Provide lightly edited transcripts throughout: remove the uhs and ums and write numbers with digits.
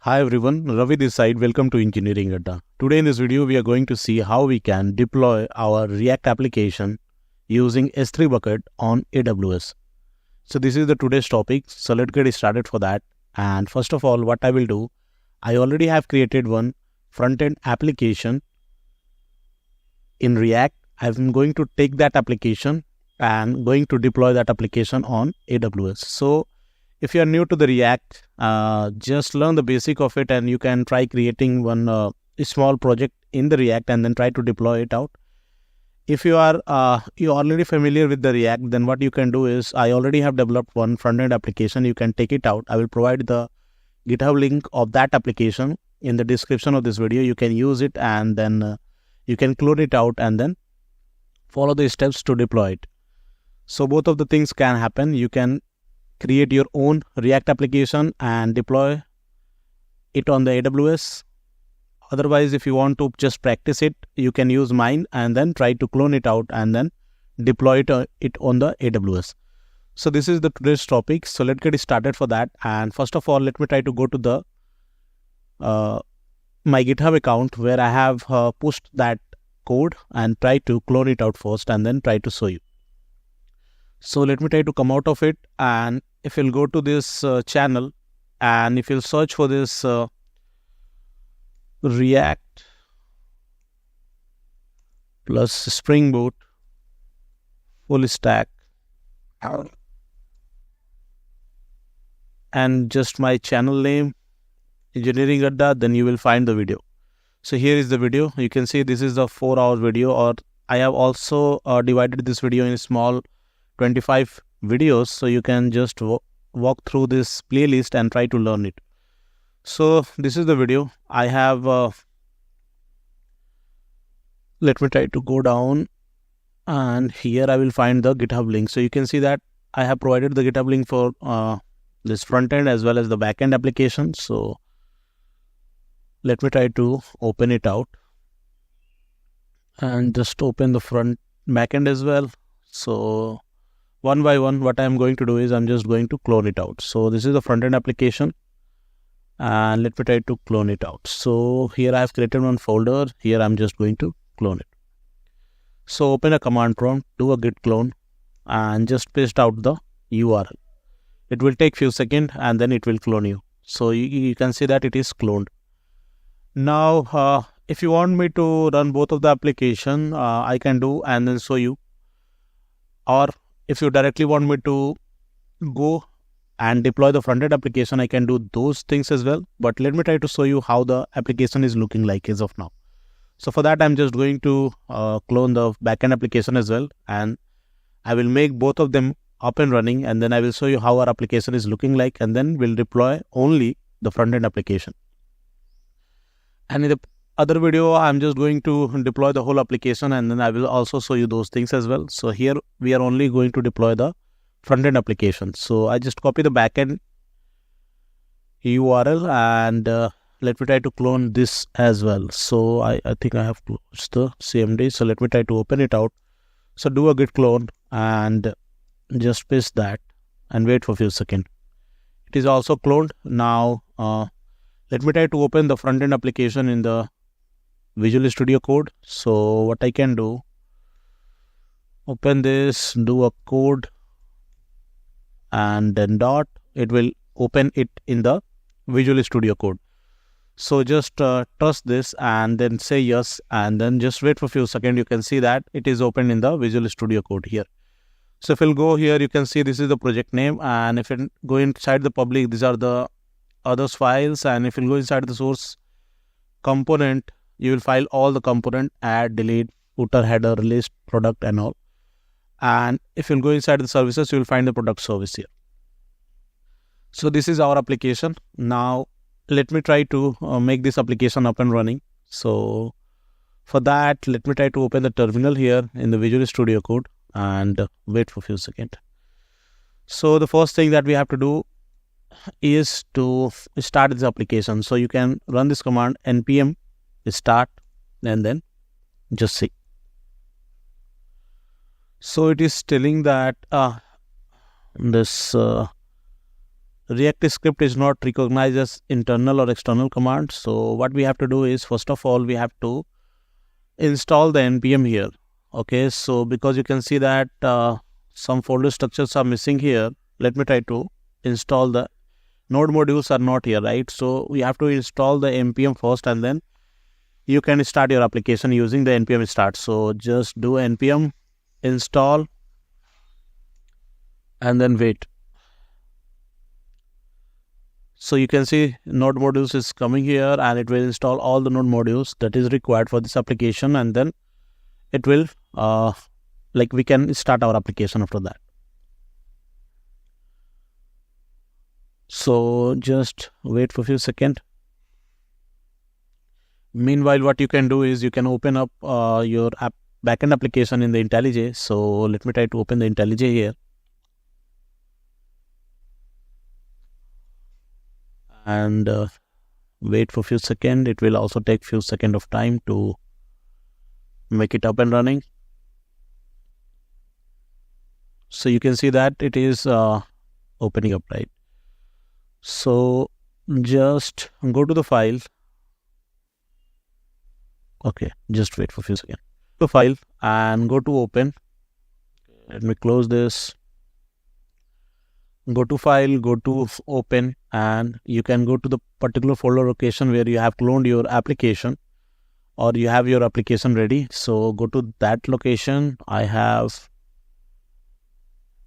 Hi everyone, Ravi this side. Welcome to Engineering Adda. Today in this video, we are going to see how we can deploy our React application using S3 bucket on AWS. So this is the today's topic. So let's get started for that. And first of all, what I will do, I already have created one front-end application in React. I'm going to take that application and going to deploy that application on AWS. So if you are new to the React, just learn the basic of it and you can try creating one small project in the React and then try to deploy it out. If you are you already familiar with the React, then what you can do is I already have developed one front-end application. You can take it out. I will provide the GitHub link of that application in the description of this video. You can use it and then you can clone it out and then follow the steps to deploy it. So both of the things can happen. You can create your own React application and deploy it on the AWS. Otherwise, if you want to just practice it, you can use mine and then try to clone it out and then deploy it on the AWS. So this is the today's topic. So let's get started for that. And first of all, let me try to go to the my GitHub account where I have pushed that code and try to clone it out first and then try to show you. So let me try to come out of it, and if you'll go to this channel and if you'll search for this React plus Spring Boot full stack and just my channel name Engineering Adda, then you will find the video. So here is the video. You can see this is the 4-hour video, or I have also divided this video in small 25 videos, so you can just walk through this playlist and try to learn it. So this is the video. I have let me try to go down, and here I will find the GitHub link. So you can see that I have provided the GitHub link for this front end as well as the backend application. So let me try to open it out and just open the front backend as well. So one by one, what I'm going to do is I'm just going to clone it out. So this is the front-end application and let me try to clone it out. So here I've created one folder. Here I'm just going to clone it. So open a command prompt, do a git clone and just paste out the URL. It will take few seconds and then it will clone you. So you can see that it is cloned. Now, if you want me to run both of the application, I can do and then show you. Or if you directly want me to go and deploy the front-end application, I can do those things as well. But let me try to show you how the application is looking like as of now. So for that, I'm just going to clone the backend application as well. And I will make both of them up and running. And then I will show you how our application is looking like. And then we'll deploy only the front-end application. And in the other video, I'm just going to deploy the whole application and then I will also show you those things as well. So here we are only going to deploy the front-end application. So I just copy the backend URL and let me try to clone this as well. So I think I have closed the CMD. So let me try to open it out. So do a git clone and just paste that and wait for a few seconds. It is also cloned. Now let me try to open the front-end application in the Visual Studio Code. So what I can do, open this, do a code and then dot, it will open it in the Visual Studio Code. So just trust this and then say yes and then just wait for a few seconds. You can see that it is open in the Visual Studio Code here. So if you'll go here, you can see this is the project name, and if you go inside the public, these are the others files, and if you go inside the source component, you will find all the component, add, delete, footer, header, list, product and all. And if you go inside the services, you will find the product service here. So this is our application. Now let me try to make this application up and running. So for that, let me try to open the terminal here in the Visual Studio Code and wait for a few seconds. So the first thing that we have to do is to start this application. So you can run this command npm start and then just see. So it is telling that this React script is not recognized as internal or external command. So what we have to do is, first of all, we have to install the npm here. Okay, so because you can see that some folder structures are missing here, let me try to install the node modules are not here, right? So we have to install the npm first, and then you can start your application using the npm start. So just do npm install and then wait. So you can see node modules is coming here, and it will install all the node modules that is required for this application, and then it will we can start our application after that. So just wait for a few seconds. Meanwhile, what you can do is you can open up your backend application in the IntelliJ. So let me try to open the IntelliJ here. And wait for a few seconds. It will also take few seconds of time to make it up and running. So you can see that it is opening up, right? So just go to the file. Okay, just wait for a few seconds. The file and go to open. Let me close this. Go to file, go to open, and you can go to the particular folder location where you have cloned your application, or you have your application ready. So go to that location. I have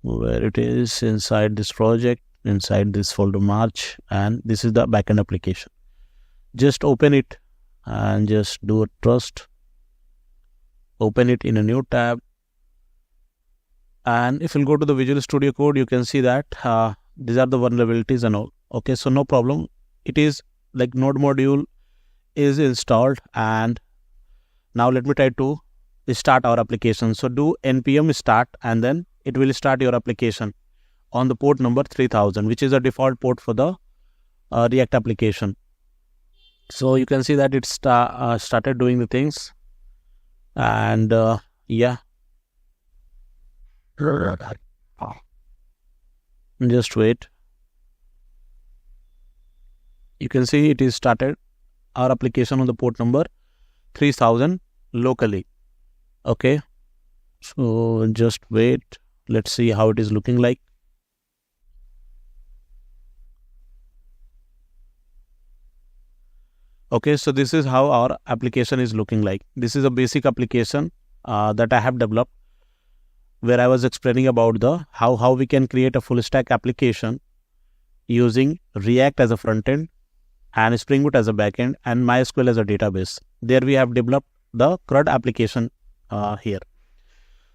where it is inside this project, inside this folder March, and this is the backend application. Just open it and just do a trust. Open it in a new tab. And if you'll go to the Visual Studio Code, you can see that these are the vulnerabilities and all. Okay, so no problem. It is like node module is installed, and now let me try to start our application. So do npm start, and then it will start your application on the port number 3000, which is a default port for the React application. So you can see that it started doing the things, and yeah. Just wait. You can see it is started our application on the port number 3000 locally. Okay, so just wait. Let's see how it is looking like. Okay, so this is how our application is looking like. This is a basic application that I have developed, where I was explaining about the how we can create a full stack application using React as a frontend and Spring Boot as a backend and MySQL as a database. There we have developed the CRUD application here.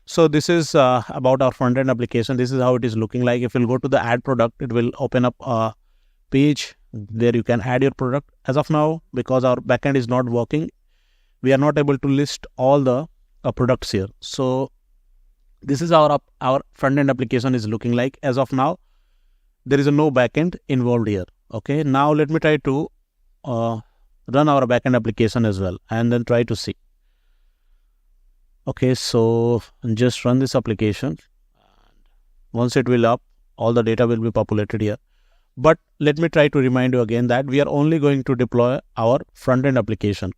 So this is about our frontend application. This is how it is looking like. If you'll go to the add product, it will open up a page there you can add your product. As of now, because our backend is not working, we are not able to list all the products here. So this is our front end application is looking like. As of now, there is no backend involved here. Okay, now let me try to run our backend application as well, and then try to see. Okay, so just run this application. Once it will up, all the data will be populated here. But let me try to remind you again that we are only going to deploy our front end application.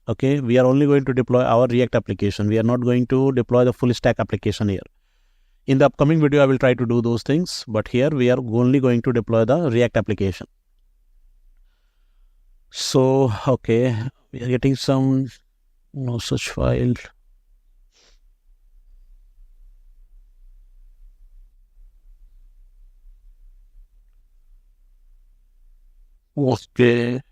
Okay, we are only going to deploy our React application. We are not going to deploy the full stack application here. In the upcoming video, I will try to do those things, but here we are only going to deploy the React application. So, okay, we are getting some no such file. Okay.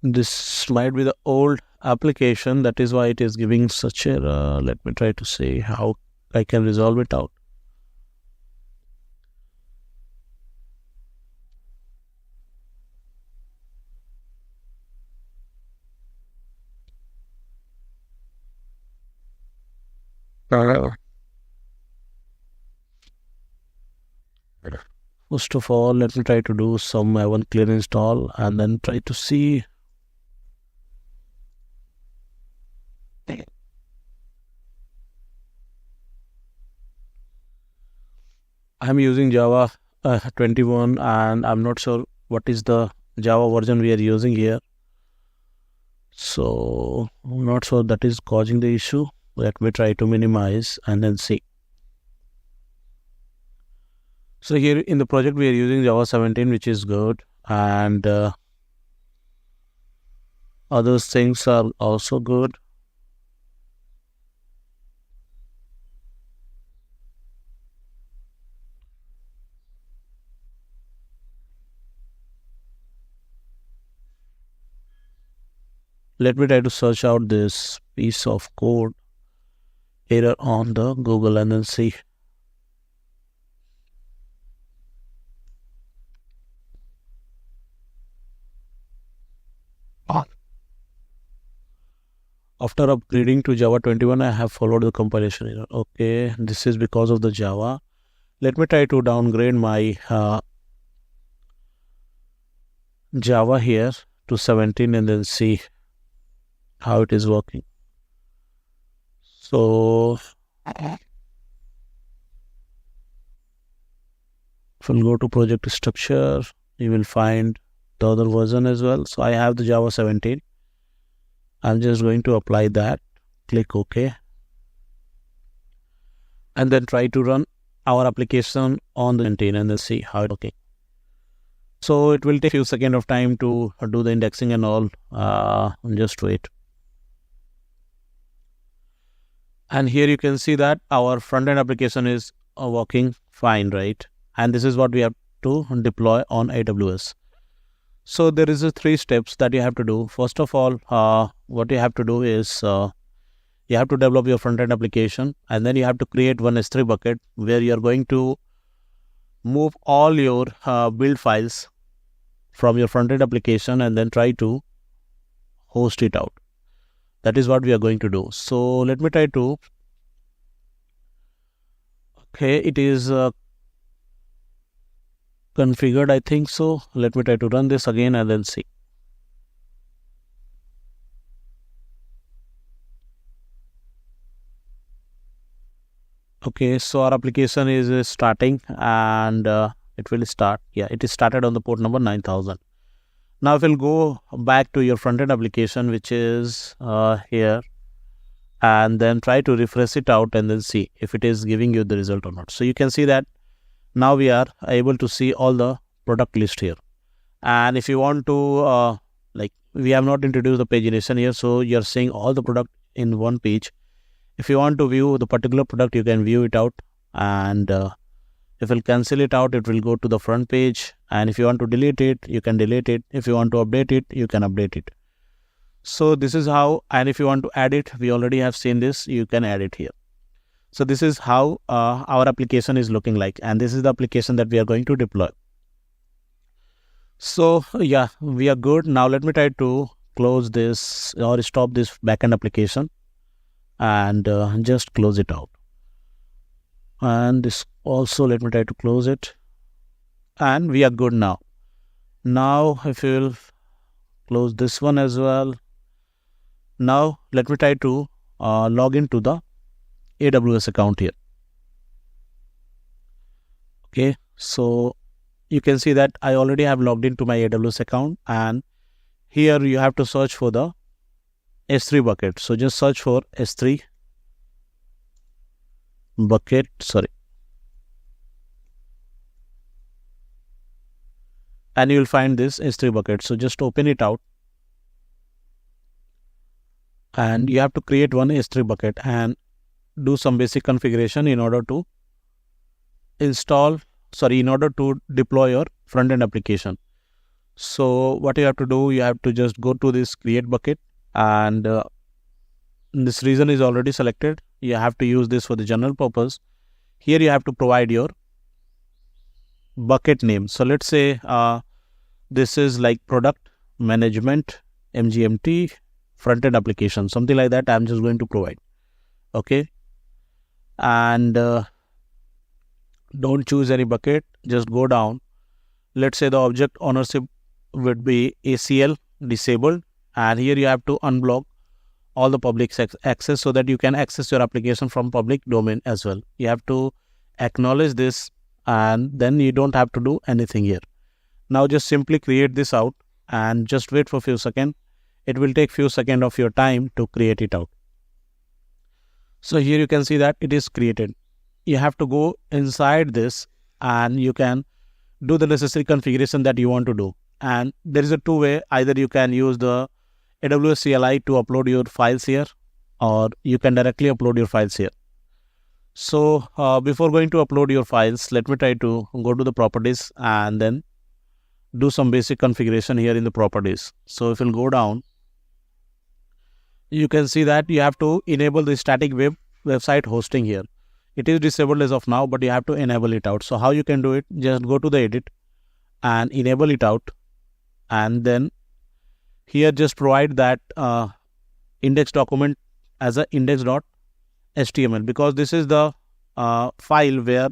This might be the old application. That is why it is giving such error. Let me try to see how I can resolve it out. First of all, let me try to do some one clear install and then try to see. I'm using Java 21, and I'm not sure what is the Java version we are using here. So I'm not sure that is causing the issue. Let me try to minimize and then see. So here in the project we are using Java 17, which is good, and other things are also good. Let me try to search out this piece of code error on the Google and then see. After upgrading to Java 21, I have followed the compilation error. Okay, this is because of the Java. Let me try to downgrade my Java here to 17 and then see how it is working. So if we'll go to project structure, you will find the other version as well. So I have the Java 17. I'm just going to apply that. Click OK. And then try to run our application on the 17 and then see how it's working. So it will take a few seconds of time to do the indexing and all. Just wait. And here you can see that our front-end application is working fine, right? And this is what we have to deploy on AWS. So there is 3 steps that you have to do. First of all, what you have to do is you have to develop your front-end application, and then you have to create one S3 bucket where you are going to move all your build files from your front-end application and then try to host it out. That is what we are going to do. So let me try to. Okay, it is configured, I think so. Let me try to run this again and then see. Okay, so our application is starting, and it will start. Yeah, it is started on the port number 9000. Now if we'll go back to your front-end application, which is here, and then try to refresh it out and then see if it is giving you the result or not. So you can see that now we are able to see all the product list here. And if you want to, we have not introduced the pagination here, so you're seeing all the product in one page. If you want to view the particular product, you can view it out, and if you'll cancel it out, it will go to the front page. And if you want to delete it, you can delete it. If you want to update it, you can update it. So this is how, and if you want to add it, we already have seen this, you can add it here. So this is how our application is looking like, and this is the application that we are going to deploy. So yeah, we are good. Now let me try to close this or stop this backend application and just close it out. And this also, let me try to close it, and we are good now. Now if you will close this one as well. Now let me try to log into the AWS account here. Okay, so you can see that I already have logged into my AWS account, and here you have to search for the S3 bucket. So just search for S3 bucket, and you will find this S3 bucket. So just open it out, and you have to create one S3 bucket and do some basic configuration in order to deploy your front-end application. So what you have to do, you have to just go to this create bucket, and this region is already selected. You have to use this for the general purpose. Here you have to provide your bucket name. So let's say this is like product management MGMT front-end application, something like that. I'm just going to provide. Okay, and don't choose any bucket, just go down. Let's say the object ownership would be ACL disabled, and here you have to unblock all the public access so that you can access your application from public domain as well. You have to acknowledge this and then you don't have to do anything here. Now just simply create this out and just wait for a few seconds. It will take few seconds of your time to create it out. So here you can see that it is created. You have to go inside this and you can do the necessary configuration that you want to do. And there is a two-way. Either you can use the AWS CLI to upload your files here, or you can directly upload your files here. So before going to upload your files, let me try to go to the properties and then do some basic configuration here in the properties. So if you'll go down, you can see that you have to enable the static website hosting here. It is disabled as of now, but you have to enable it out. So how you can do it? Just go to the edit and enable it out, and then here just provide that index document as a index.html, because this is the file where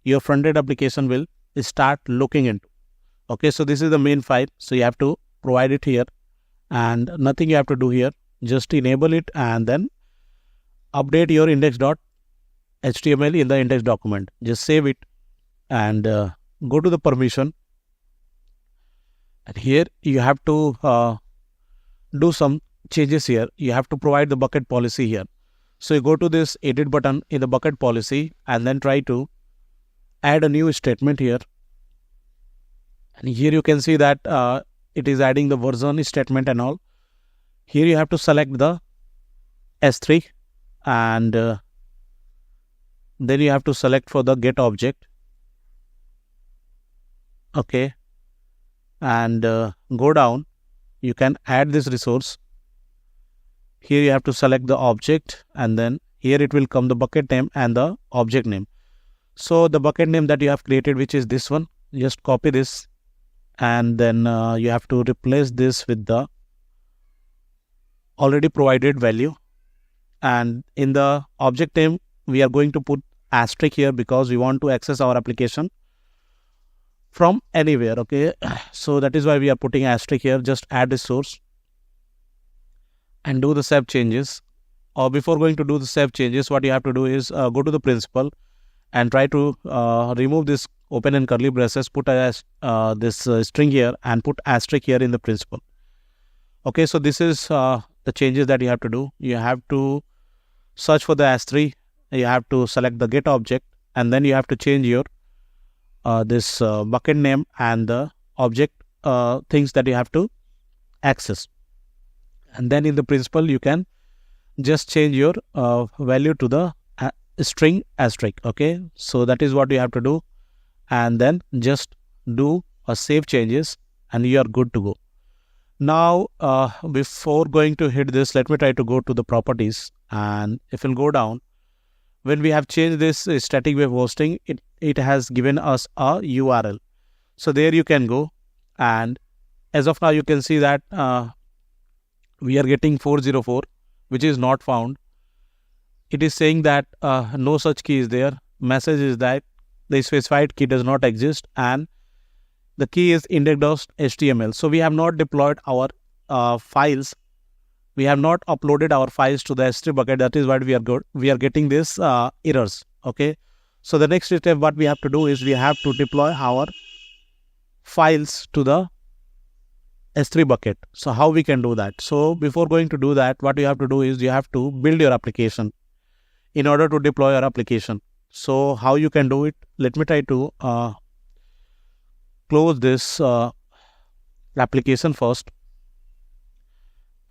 your front-end application will start looking into. Okay, so this is the main file, so you have to provide it here, and nothing you have to do here. Just enable it and then update your index.html in the index document. Just save it and go to the permission, and here you have to do some changes here. You have to provide the bucket policy here. So you go to this edit button in the bucket policy and then try to add a new statement here. And here you can see that it is adding the version statement and all. Here you have to select the S3 and then you have to select for the get object. Okay, and go down. You can add this resource. Here you have to select the object, and then here it will come the bucket name and the object name. So the bucket name that you have created, which is this one, just copy this, and then you have to replace this with the already provided value. And in the object name, we are going to put asterisk here because we want to access our application from anywhere. Okay, so that is why we are putting asterisk here. Just add the source and do the save changes. Or before going to do the save changes, what you have to do is go to the principal and try to remove this open and curly braces, put this string here and put asterisk here in the principal. Okay, so this is the changes that you have to do. You have to search for the S3, you have to select the get object, and then you have to change your this bucket name and the object things that you have to access. And then in the principal, you can just change your value to the string asterisk. Okay, so that is what you have to do, and then just do a save changes and you are good to go. Now before going to hit this, let me try to go to the properties, and if you'll go down, when we have changed this static web hosting, it has given us a URL. So there you can go, and as of now you can see that we are getting 404, which is not found. It is saying that no such key is there. Message is that the specified key does not exist, and the key is index.html. So we have not deployed our files. We have not uploaded our files to the S3 bucket. That is why we are getting this errors. Okay, so the next step what we have to do is we have to deploy our files to the S3 bucket. So how we can do that? So before going to do that, what you have to do is you have to build your application in order to deploy your application. So how you can do it? Let me try to close this application first,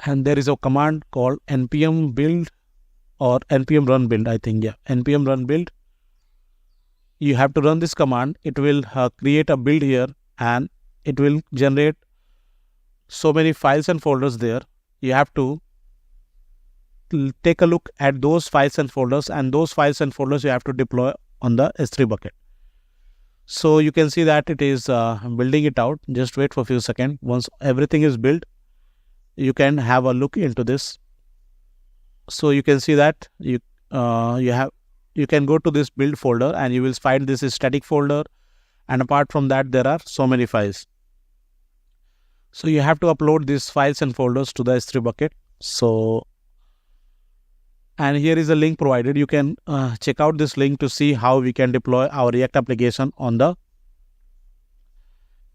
and there is a command called npm build or npm run build. I think, yeah, npm run build. You have to run this command. It will create a build here, and it will generate so many files and folders there. You have to take a look at those files and folders, and those files and folders you have to deploy on the S3 bucket. So you can see that it is building it out. Just wait for a few seconds. Once everything is built, you can have a look into this. So you can see that you can go to this build folder and you will find this is static folder, and apart from that there are so many files. So you have to upload these files and folders to the S3 bucket. So, And here is a link provided. You can check out this link to see how we can deploy our React application on the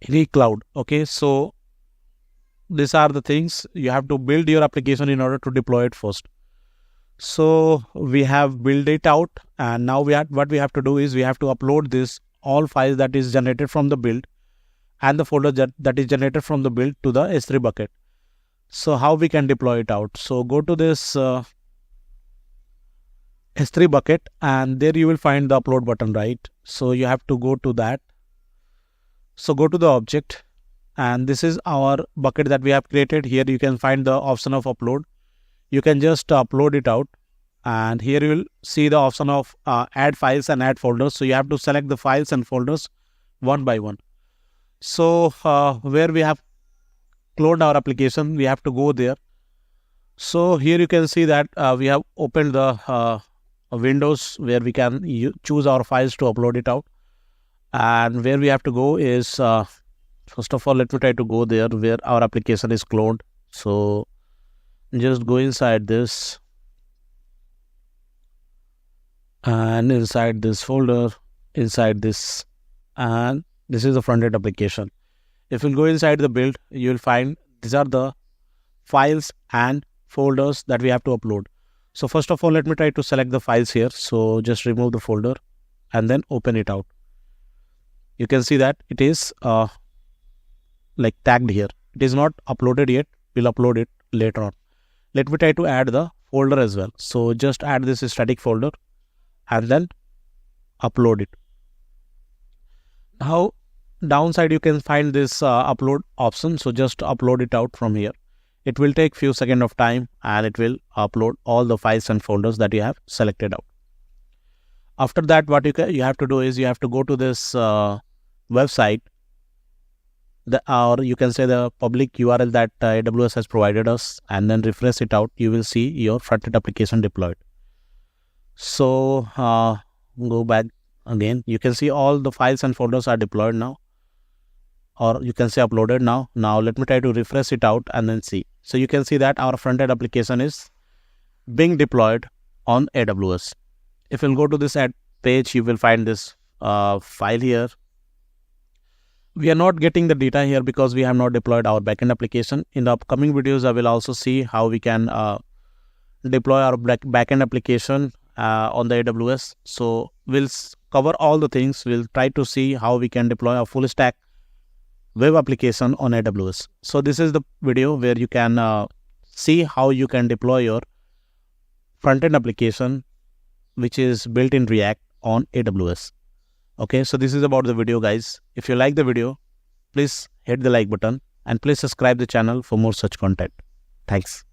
any cloud. Okay, so these are the things you have to build your application in order to deploy it first. So we have built it out, and now what we have to do is we have to upload this all files that is generated from the build and the folder that is generated from the build to the S3 bucket. So how we can deploy it out? So go to this S3 bucket, and there you will find the upload button, right? So you have to go to that. So go to the object, and this is our bucket that we have created. Here you can find the option of upload. You can just upload it out, and here you will see the option of add files and add folders. So you have to select the files and folders one by one. So where we have cloned our application, we have to go there. So here you can see that we have opened the windows where we can choose our files to upload it out. And where we have to go is, first of all, let me try to go there where our application is cloned. So just go inside this, and inside this folder, inside this, and this is the front-end application. If you go inside the build, you will find these are the files and folders that we have to upload. So first of all, let me try to select the files here. So just remove the folder and then open it out. You can see that it is like tagged here. It is not uploaded yet. We'll upload it later on. Let me try to add the folder as well. So just add this static folder and then upload it. Now downside you can find this upload option. So just upload it out from here. It will take few seconds of time, and it will upload all the files and folders that you have selected out. After that, what you have to do is you have to go to this website, or you can say the public URL that AWS has provided us, and then refresh it out. You will see your front-end application deployed. So go back again. You can see all the files and folders are deployed now, or you can say uploaded now. Now let me try to refresh it out and then see. So you can see that our front-end application is being deployed on AWS. If you'll go to this ad page, you will find this file here. We are not getting the data here because we have not deployed our backend application. In the upcoming videos, I will also see how we can deploy our backend application on the AWS. So we'll cover all the things. We'll try to see how we can deploy a full stack web application on AWS. So this is the video where you can see how you can deploy your front-end application which is built in React on AWS. Okay, so this is about the video, guys. If you like the video, please hit the like button and please subscribe the channel for more such content. Thanks.